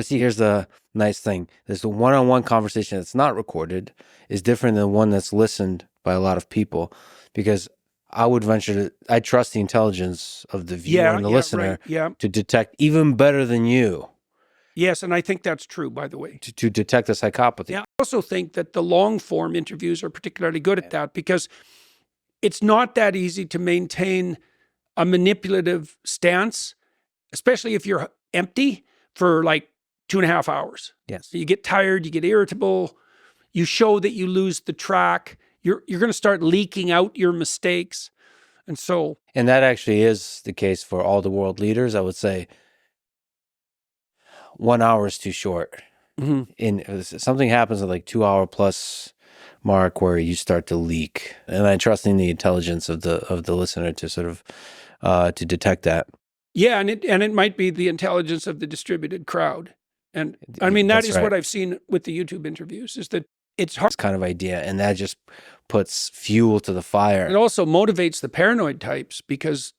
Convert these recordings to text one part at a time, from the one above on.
See, here's the nice thing. There's a one-on-one conversation that's not recorded is different than one that's listened by a lot of people, because I would venture I trust the intelligence of the viewer and the listener to detect even better than you. Yes, and I think that's true, by the way. To detect the psychopathy. Yeah, I also think that the long-form interviews are particularly good at that, because it's not that easy to maintain a manipulative stance, especially if you're empty for like 2.5 hours. Yes. You get tired, you get irritable, you show that you lose the track, you're going to start leaking out your mistakes. And that actually is the case for all the world leaders. I would say 1 hour is too short. Something happens at like 2 hour plus mark where you start to leak, and I trusting the intelligence of the listener to sort of to detect that. Yeah, and it might be the intelligence of the distributed crowd. And I mean, that is what I've seen with the YouTube interviews, is that it's hard. This kind of idea, and that just puts fuel to the fire. It also motivates the paranoid types, because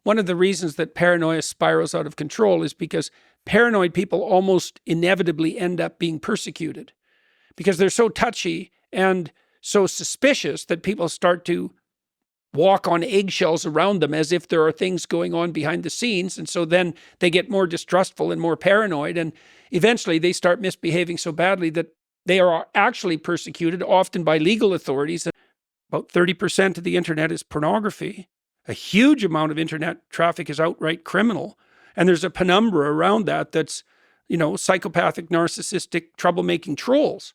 one of the reasons that paranoia spirals out of control is because paranoid people almost inevitably end up being persecuted, because they're so touchy and so suspicious that people start to walk on eggshells around them as if there are things going on behind the scenes. And so then they get more distrustful and more paranoid. And eventually they start misbehaving so badly that they are actually persecuted, often by legal authorities. About 30% of the internet is pornography. A huge amount of internet traffic is outright criminal. And there's a penumbra around that that's, psychopathic, narcissistic, troublemaking trolls.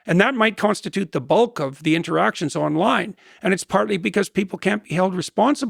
And that might constitute the bulk of the interactions online. And it's partly because people can't be held responsible.